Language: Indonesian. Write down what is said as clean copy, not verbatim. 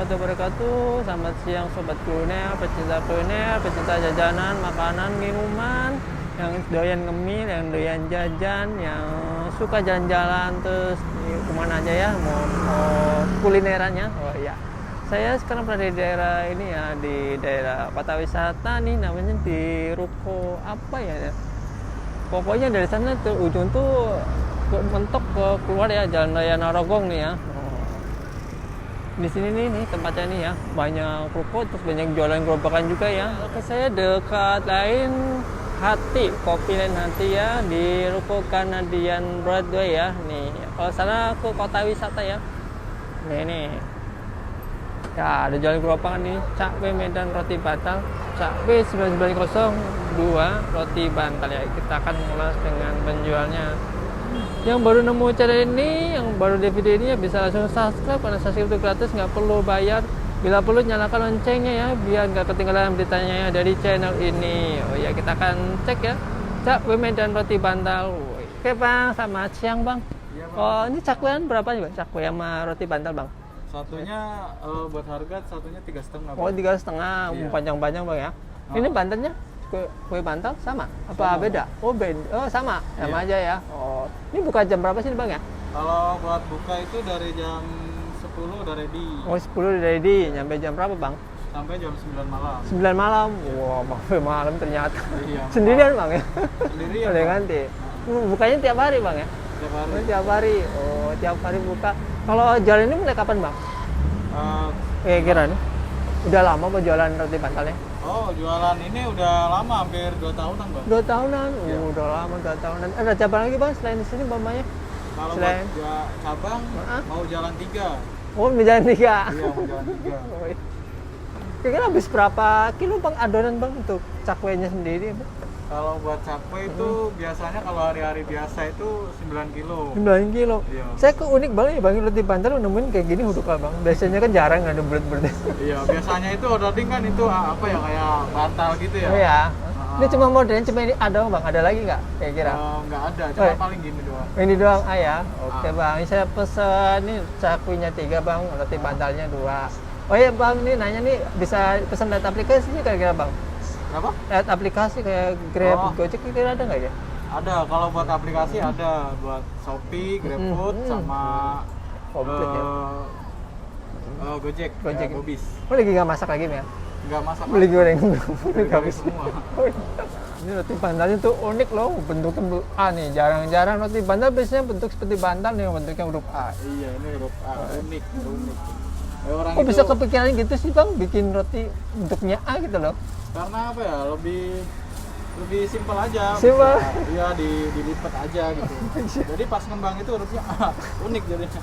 warahmatullahi wabarakatuh. Selamat siang sobat kuliner, pecinta jajanan, makanan, minuman, yang doyan ngemil, yang doyan jajan, yang suka jalan-jalan terus kemana aja ya, mau kulinerannya. Oh iya, saya sekarang berada di daerah ini ya, di daerah kota wisata nih, namanya di Ruko apa ya? Pokoknya dari sana ke ujung tuh mentok ke keluar ya, Jalan Raya Narogong nih ya. Di sini nih tempatnya nih ya, banyak ruko, terus banyak jualan gerobakan juga ya. Oke, saya dekat lain Hati, Kopi Lain Hati ya, di Ruko Canadian Broadway ya. Nih, kalau sana ke kota wisata ya. Nih. Ya, ada jualan gerobakan nih, Cakwe Medan Roti Bantal, Cakwe 9902 Roti Bantal ya. Kita akan mengulas dengan penjualnya. Yang baru nemu channel ini, yang baru di video ini ya, bisa langsung subscribe, karena subscribe itu gratis, nggak perlu bayar. Bila perlu nyalakan loncengnya ya, biar nggak ketinggalan beritanya ya dari channel ini. Oh ya, kita akan cek ya, Cakwe Medan Roti Bantal. Oke bang, selamat siang bang. Iya, bang. Oh, ini cakwean berapa nih bang? Cakwe sama roti bantal bang? Satunya buat harga satunya 3,5. Oh, 3,5, Iya. panjang-panjang bang ya. Ini bantalnya kue bantal sama? Apa Sama, beda? Oh beda, oh sama Iya. aja ya. Oh, ini buka jam berapa sih bang ya? Kalau buat buka itu dari jam 10 udah ready. Oh 10 udah ready, nyampe jam berapa bang? Sampai jam 9 malam. 9 malam. Wah, sampai malam ternyata. Iya. Sendirian bang ya? Sendirian, Udah Bang. ganti. Bukanya tiap hari bang ya? Tiap hari. Oh, tiap hari. Oh, tiap hari buka. Kalau jualan ini mulai kapan bang? Kira nih. Udah lama apa jualan roti bantalnya? Oh, jualan ini udah lama, hampir 2 tahunan, Bang. 2 tahunan. Iya. Udah lama 2 tahunan. Ada cabang lagi bang selain di sini bambanya? Kalau Selain- buat cabang Maaf? mau jalan 3. Oh, jalan 3. Iya, mau jalan 3. Oh, iya. Kira-kira habis berapa kilo bang adonan bang untuk cakwenya sendiri bang? Kalau buat cakwe itu biasanya kalau hari-hari biasa itu 9 kilo. 9 kilo. Iya. Saya kok unik banget ya bang, roti bantal nemuin kayak gini huruf bang. Biasanya kan jarang ada bulat-bulat. Iya, biasanya itu ordering kan itu apa ya, kayak bantal gitu ya. Oh ya. Ini cuma modelnya cuma ini ada bang, ada lagi nggak? Kira-kira? Nggak ada, Oh, cuma iya. paling gini doang. Ini doang ya. Oke Ah. bang, ini saya pesen nih cakuinya 3 bang, roti bantalnya 2. Oh iya bang, nih nanya nih bisa pesan lewat aplikasinya kira-kira bang? Kenapa? Lewat aplikasi kayak Grab, Oh. Gojek kira-kira ada nggak ya? Ada, kalau buat aplikasi ada buat Shopee, GrabFood, sama Komplit ya. Gojek, Gojek. ya, Bobis. Oh lagi nggak masak lagi nih ya? Nggak masak. Beli goreng. Beli goreng semua. Ini roti bantalnya tuh unik loh, bentuknya A nih, jarang-jarang roti bantal biasanya bentuk seperti bantal nih, bentuknya huruf A. Iya, ini huruf A, unik. Orang Kok itu, bisa kepikiran gitu sih bang, bikin roti bentuknya A gitu loh? karena apa ya, lebih simpel aja. Simpel. Bisa, iya, dilipat aja gitu. Jadi pas ngembang itu hurufnya A, unik jadinya.